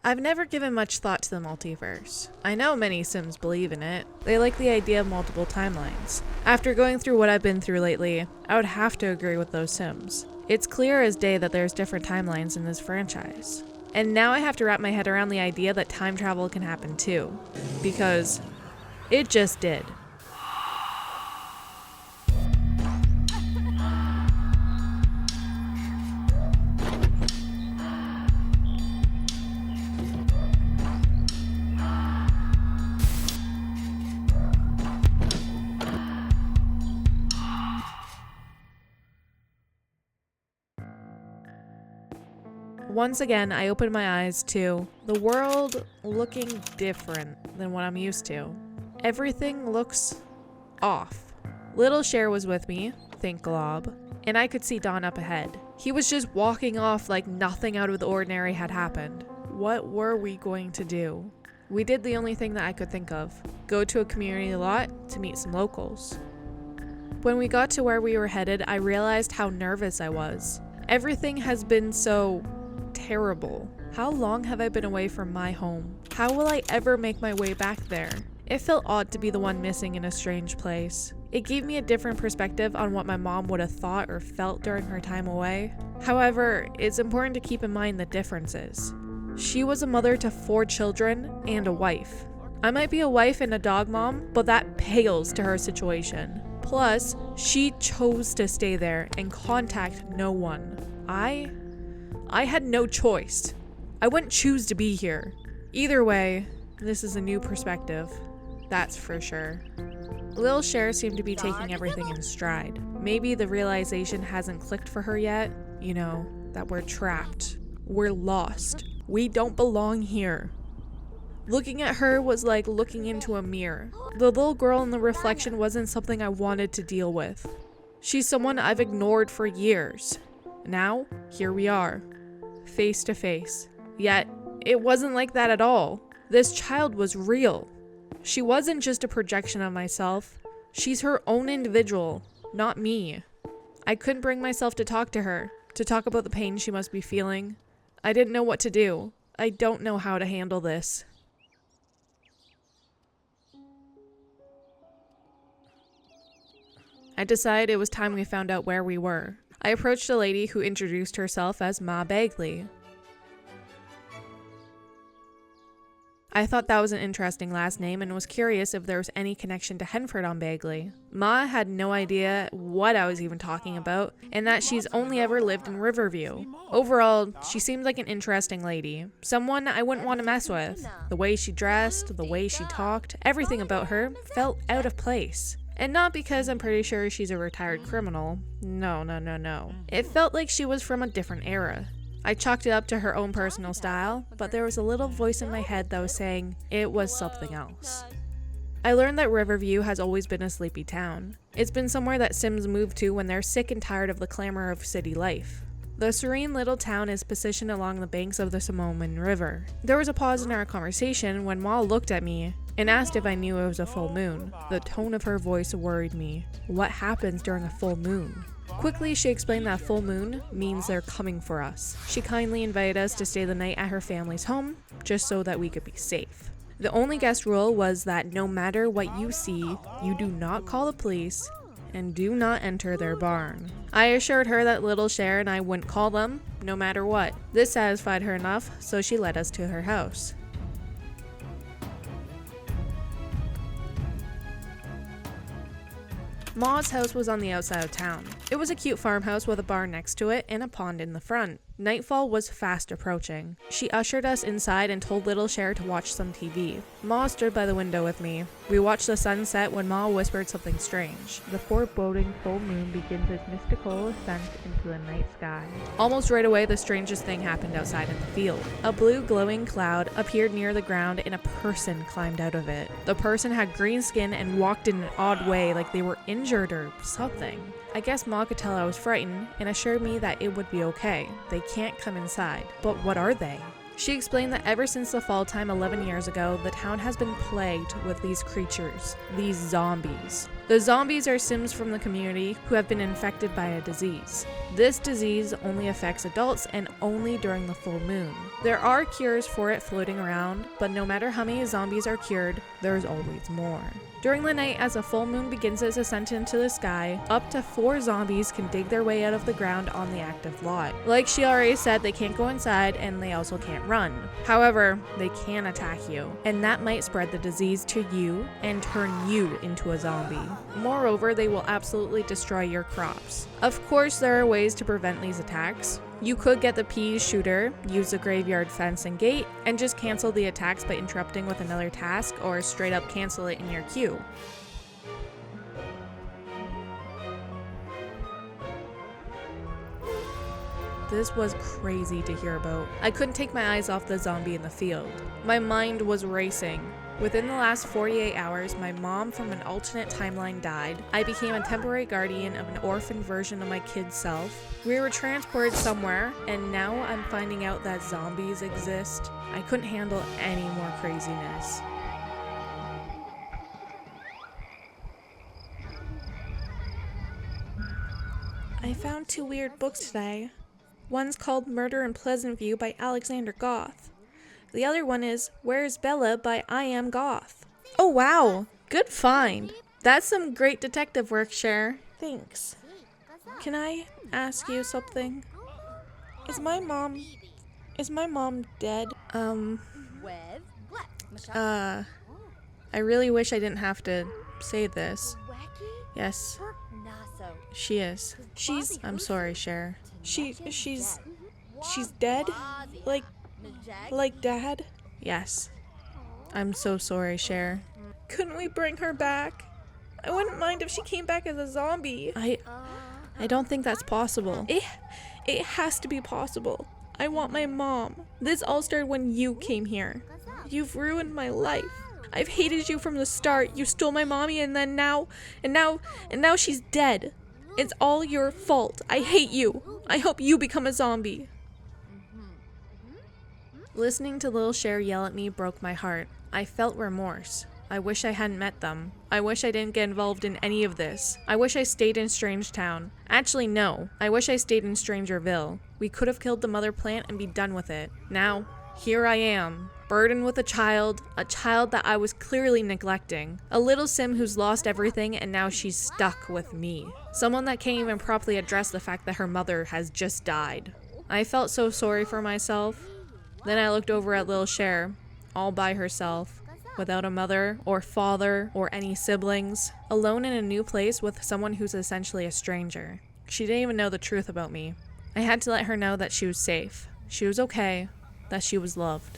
I've never given much thought to the multiverse. I know many Sims believe in it. They like the idea of multiple timelines. After going through what I've been through lately, I would have to agree with those Sims. It's clear as day that there's different timelines in this franchise. And now I have to wrap my head around the idea that time travel can happen too. Because it just did. Once again, I opened my eyes to the world looking different than what I'm used to. Everything looks off. Little Cher was with me, think glob, and I could see Don up ahead. He was just walking off like nothing out of the ordinary had happened. What were we going to do? We did the only thing that I could think of. Go to a community lot to meet some locals. When we got to where we were headed, I realized how nervous I was. Everything has been so terrible. How long have I been away from my home? How will I ever make my way back there? It felt odd to be the one missing in a strange place. It gave me a different perspective on what my mom would have thought or felt during her time away. However, it's important to keep in mind the differences. She was a mother to 4 children and a wife. I might be a wife and a dog mom, but that pales to her situation. Plus, she chose to stay there and contact no one. I had no choice. I wouldn't choose to be here. Either way, this is a new perspective. That's for sure. Lil Cher seemed to be taking everything in stride. Maybe the realization hasn't clicked for her yet. You know, that we're trapped. We're lost. We don't belong here. Looking at her was like looking into a mirror. The little girl in the reflection wasn't something I wanted to deal with. She's someone I've ignored for years. Now, here we are. Face to face. Yet, it wasn't like that at all. This child was real. She wasn't just a projection of myself. She's her own individual, not me. I couldn't bring myself to talk to her, to talk about the pain she must be feeling. I didn't know what to do. I don't know how to handle this. I decided it was time we found out where we were. I approached a lady who introduced herself as Ma Bagley. I thought that was an interesting last name and was curious if there was any connection to Henford-on-Bagley. Ma had no idea what I was even talking about, and that she's only ever lived in Riverview. Overall, she seemed like an interesting lady. Someone I wouldn't want to mess with. The way she dressed, the way she talked, everything about her felt out of place. And not because I'm pretty sure she's a retired criminal. No. It felt like she was from a different era. I chalked it up to her own personal style, but there was a little voice in my head that was saying it was something else. I learned that Riverview has always been a sleepy town. It's been somewhere that Sims move to when they're sick and tired of the clamor of city life. The serene little town is positioned along the banks of the Samoan River. There was a pause in our conversation when Ma looked at me and asked if I knew it was a full moon. The tone of her voice worried me. What happens during a full moon? Quickly, she explained that full moon means they're coming for us. She kindly invited us to stay the night at her family's home, just so that we could be safe. The only guest rule was that no matter what you see, you do not call the police and do not enter their barn. I assured her that Little Cher and I wouldn't call them, no matter what. This satisfied her enough, so she led us to her house. Ma's house was on the outside of town. It was a cute farmhouse with a barn next to it and a pond in the front. Nightfall was fast approaching. She ushered us inside and told Little Cher to watch some TV. Ma stood by the window with me. We watched the sunset when Ma whispered something strange. The foreboding full moon begins its mystical ascent into the night sky. Almost right away, the strangest thing happened outside in the field. A blue glowing cloud appeared near the ground and a person climbed out of it. The person had green skin and walked in an odd way, like they were injured or something. I guess Ma could tell I was frightened and assured me that it would be okay. They can't come inside. But what are they? She explained that ever since the fall time 11 years ago, the town has been plagued with these creatures, these zombies. The zombies are Sims from the community who have been infected by a disease. This disease only affects adults and only during the full moon. There are cures for it floating around, but no matter how many zombies are cured, there's always more. During the night, as a full moon begins its ascent into the sky, up to 4 zombies can dig their way out of the ground on the active lot. Like she already said, they can't go inside and they also can't run. However, they can attack you, and that might spread the disease to you and turn you into a zombie. Moreover, they will absolutely destroy your crops. Of course, there are ways to prevent these attacks. You could get the pea shooter, use the graveyard fence and gate, and just cancel the attacks by interrupting with another task or straight up cancel it in your queue. This was crazy to hear about. I couldn't take my eyes off the zombie in the field. My mind was racing. Within the last 48 hours, my mom from an alternate timeline died. I became a temporary guardian of an orphan version of my kid's self. We were transported somewhere, and now I'm finding out that zombies exist. I couldn't handle any more craziness. I found 2 weird books today. One's called Murder in Pleasant View by Alexander Goth. The other one is Where's Bella by I Am Goth. Oh wow, good find. That's some great detective work, Cher. Thanks. Can I ask you something? Is my mom dead? I really wish I didn't have to say this. Yes, she is. I'm sorry, Cher. She's dead? Like Dad? Yes. I'm so sorry, Cher. Couldn't we bring her back? I wouldn't mind if she came back as a zombie. I don't think that's possible. It has to be possible. I want my mom. This all started when you came here. You've ruined my life. I've hated you from the start. You stole my mommy and now she's dead. It's all your fault. I hate you. I hope you become a zombie. Listening to Lil Cher yell at me broke my heart. I felt remorse. I wish I hadn't met them. I wish I didn't get involved in any of this. I wish I stayed in Strangetown. Actually, no. I wish I stayed in Strangerville. We could have killed the mother plant and be done with it. Now, here I am, burdened with a child that I was clearly neglecting. A little sim who's lost everything and now she's stuck with me. Someone that can't even properly address the fact that her mother has just died. I felt so sorry for myself. Then I looked over at Lil Cher, all by herself, without a mother or father or any siblings, alone in a new place with someone who's essentially a stranger. She didn't even know the truth about me. I had to let her know that she was safe, she was okay, that she was loved.